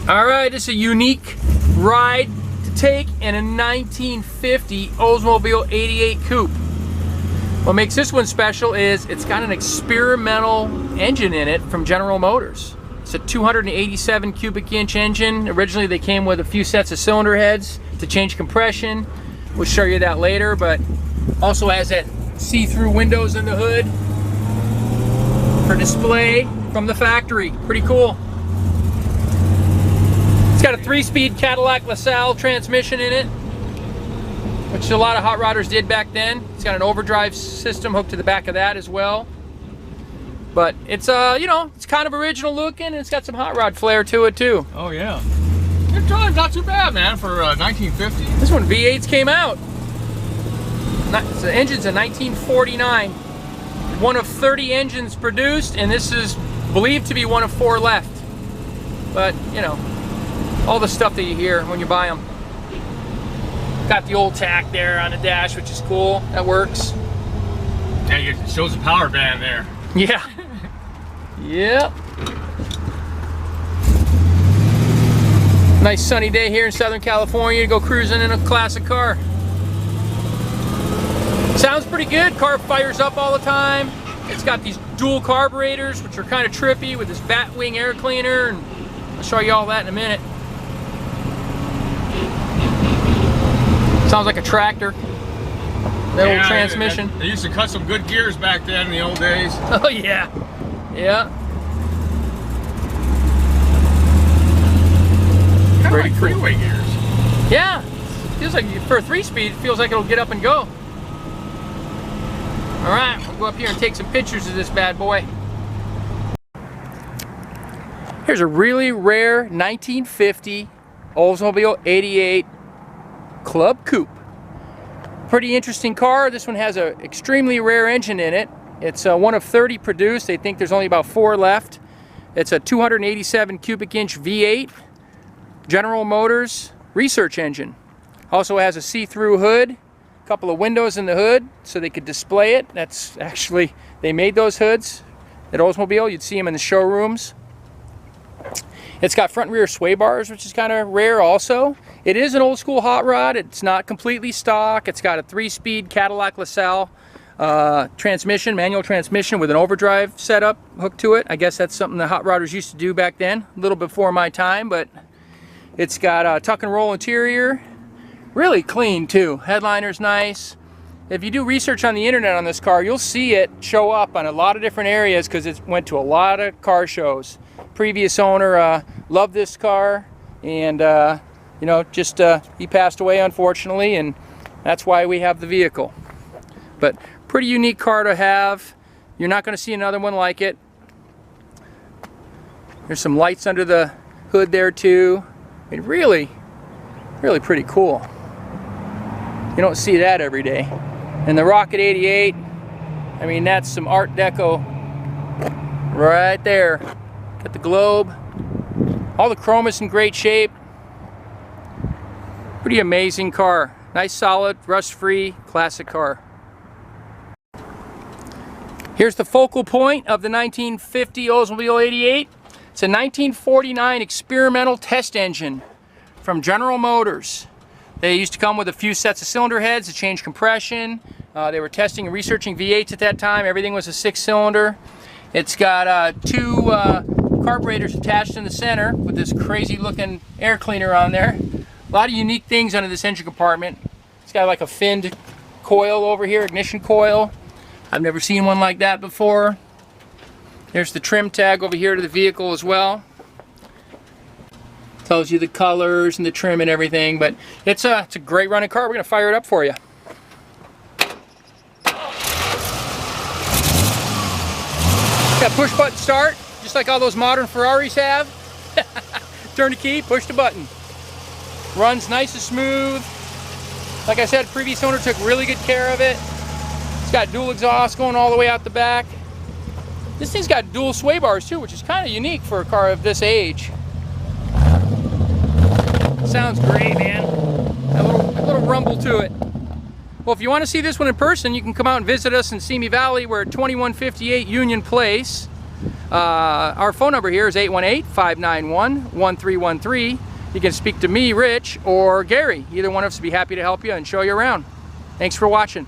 Alright, it's a unique ride to take in a 1950 Oldsmobile 88 Coupe. What makes this one special is it's got an experimental engine in it from General Motors. It's a 287 cubic inch engine. Originally they came with a few sets of cylinder heads to change compression. We'll show you that later, but also has that see-through windows in the hood for display from the factory. Pretty cool. It's got a 3-speed Cadillac LaSalle transmission in it, which a lot of hot rodders did back then. It's got an overdrive system hooked to the back of that as well. But it's you know, it's kind of original looking, and it's got some hot rod flair to it too. Oh yeah. It drives not too bad, man, for 1950. This one V8s came out. The engine's a 1949. One of 30 engines produced, and this is believed to be one of 4 left. But, you know, all the stuff that you hear when you buy them. Got the old tack there on the dash, which is cool. That works. Yeah, it shows the power band there. Yeah. Yep. Nice sunny day here in Southern California to go cruising in a classic car. Sounds pretty good. Car fires up all the time. It's got these dual carburetors, which are kind of trippy, with this Batwing air cleaner, and I'll show you all that in a minute. Sounds like a tractor. That old transmission. They used to cut some good gears back then in the old days. Oh yeah, yeah. Kind of like freeway gears. Yeah, feels like for a 3-speed, it feels like it'll get up and go. All right, we'll go up here and take some pictures of this bad boy. Here's a really rare 1950 Oldsmobile 88 Club Coupe. Pretty interesting car. This one has an extremely rare engine in it. It's one of 30 produced. They think there's only about 4 left. It's a 287 cubic inch V8 General Motors research engine. Also has a see-through hood, a couple of windows in the hood so they could display it. That's actually, they made those hoods at Oldsmobile. You'd see them in the showrooms. It's got front and rear sway bars, which is kind of rare also. It is an old school hot rod. It's not completely stock. It's got a 3-speed Cadillac LaSalle transmission, manual transmission with an overdrive setup hooked to it. I guess that's something the hot rodders used to do back then, a little before my time, but it's got a tuck and roll interior. Really clean too. Headliner's nice. If you do research on the internet on this car, you'll see it show up on a lot of different areas because it went to a lot of car shows. Previous owner loved this car, and you know, just he passed away unfortunately, and that's why we have the vehicle. But pretty unique car to have. You're not going to see another one like it. There's some lights under the hood there too. I mean, really pretty cool. You don't see that every day. And the Rocket 88, I mean, that's some Art Deco right there. Got the globe. All the chrome is in great shape. Pretty amazing car. Nice, solid, rust-free, classic car. Here's the focal point of the 1950 Oldsmobile 88. It's a 1949 experimental test engine from General Motors. They used to come with a few sets of cylinder heads to change compression. They were testing and researching V8s at that time. Everything was a 6-cylinder. It's got 2 carburetors attached in the center with this crazy looking air cleaner on there. A lot of unique things under this engine compartment. It's got like a finned coil over here, ignition coil. I've never seen one like that before. There's the trim tag over here to the vehicle as well. Tells you the colors and the trim and everything, but it's a great running car. We're gonna fire it up for you. Got push button start, just like all those modern Ferraris have. Turn the key, push the button. Runs nice and smooth. Like I said, previous owner took really good care of it. It's got dual exhaust going all the way out the back. This thing's got dual sway bars too, which is kind of unique for a car of this age. Sounds great, man. A little rumble to it. Well, if you want to see this one in person, you can come out and visit us in Simi Valley. We're at 2158 Union Place. Our phone number here is 818-591-1313. You can speak to me, Rich, or Gary. Either one of us would be happy to help you and show you around. Thanks for watching.